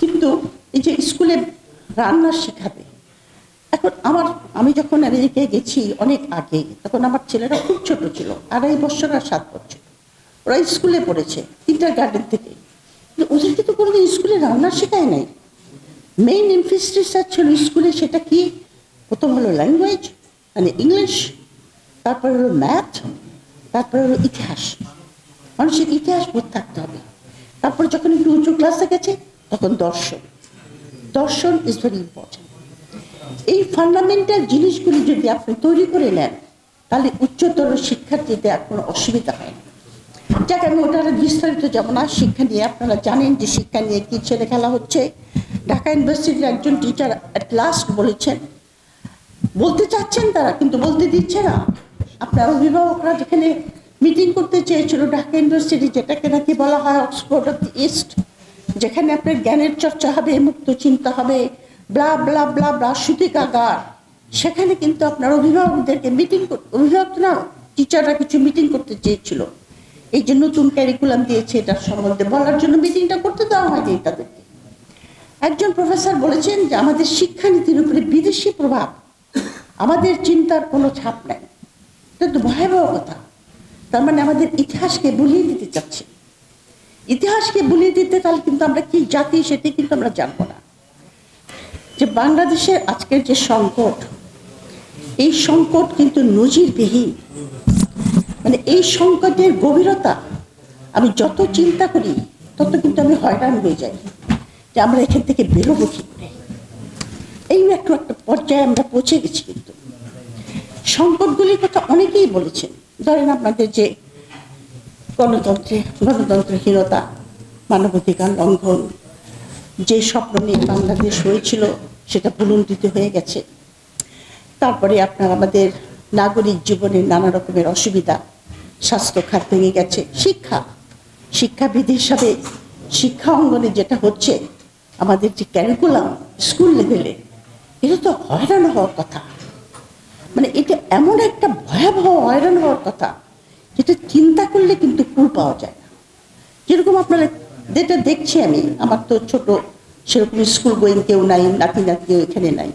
কিন্তু এই যে স্কুলে রান্না শেখাবে, এখন আমি যখন আমেরিকায় গেছি অনেক আগে, তখন আমার ছেলেরা খুব ছোট ছিল, 2.5 বছর আর 7 বছর। ওরা স্কুলে পড়েছে কিন্ডারগার্টেন থেকে, ওদেরকে তো কোনোদিন স্কুলে রান্না শেখায় নাই। মেইন ইনফ্রাস্ট্রাকচার ছিল স্কুলে সেটা কি, প্রথম হলো ল্যাঙ্গুয়েজ মানে ইংলিশ, তারপরে হলো ম্যাথ, তারপরে হলো ইতিহাস। মানুষের ইতিহাস বোধ থাকতে হবে। তারপরে যখন একটু উঁচু ক্লাসে গেছে তখন দর্শন ইজ ভেরি ইম্পর্টেন্ট। এই ফান্ডামেন্টাল জিনিসগুলি যদি আপনি তৈরি করে নেন, তাহলে উচ্চতর শিক্ষার্থীতে আর কোনো অসুবিধা হয় না। যাকে আমি ওটা বিস্তারিত যাব না, শিক্ষা নিয়ে আপনারা জানেন যে শিক্ষা নিয়ে কী ছেলে খেলা হচ্ছে। ঢাকা ইউনিভার্সিটির একজন টিচার অ্যাট লাস্ট বলেছেন, বলতে চাচ্ছেন তারা কিন্তু বলতে দিচ্ছে না। আপনার অভিভাবকরা যেখানে মিটিং করতে চেয়েছিল ঢাকা ইউনিভার্সিটি, যেটাকে নাকি বলা হয় অক্সফোর্ড অফ দি ইস্ট, যেখানে আপনার জ্ঞানের চর্চা হবে, মুক্ত চিন্তা হবে, ব্লা ব্লা ব্লা ব্লা সুতিকাগার, সেখানে কিন্তু আপনার অভিভাবকদেরকে অভিভাবক না টিচাররা কিছু মিটিং করতে চেয়েছিল। এই যে নতুন ক্যারিকুলাম দিয়েছে এটার সম্বন্ধে বলার জন্য মিটিংটা করতে দেওয়া হয়নি তাদেরকে। একজন প্রফেসর বলেছেন যে আমাদের শিক্ষানীতির উপরে বিদেশি প্রভাব, আমাদের চিন্তার কোনো ছাপ নাই। এটা তো ভয়াবহ কথা। তার মানে আমাদের ইতিহাসকে ভুলিয়ে দিতে চাচ্ছে। ইতিহাসকে ভুলিয়ে দিতে তাহলে কিন্তু আমরা কি জাতি সেটি কিন্তু আমরা জানবো না। যে বাংলাদেশের আজকের যে সংকট, এই সংকট কিন্তু নজিরবিহীন। মানে এই সংকটের গভীরতা আমি যত চিন্তা করি তত কিন্তু আমি হয়রান হয়ে যাই যে আমরা এখান থেকে বেরোবো কি করে। এই একটা পর্যায়ে আমরা পৌঁছে গেছি। কিন্তু সংকটগুলির কথা অনেকেই বলেছেন। ধরেন আপনাদের যে গণতন্ত্রহীনতা, মানবাধিকার লঙ্ঘন, যে স্বপ্ন নিয়ে বাংলাদেশ হয়েছিল সেটা ভুলুণ্ঠিত হয়ে গেছে। তারপরে আপনার আমাদের নাগরিক জীবনের নানা রকমের অসুবিধা, স্বাস্থ্য খাত ভেঙে গেছে, শিক্ষাবিদ হিসাবে শিক্ষা অঙ্গনে যেটা হচ্ছে, আমাদের যে ক্যারিকুলাম স্কুল লেভেলে, এটা তো হয়রান হওয়ার কথা। মানে এটা এমন একটা ভয়াবহ হয়রান হওয়ার কথা যেটা চিন্তা করলে কিন্তু কুল পাওয়া যায় না। যেরকম আপনারা যেটা দেখছি আমি, আমার তো ছোট সেরকম স্কুল গোয়িং কেউ নাই, নাতি নাতিও এখানে নাই।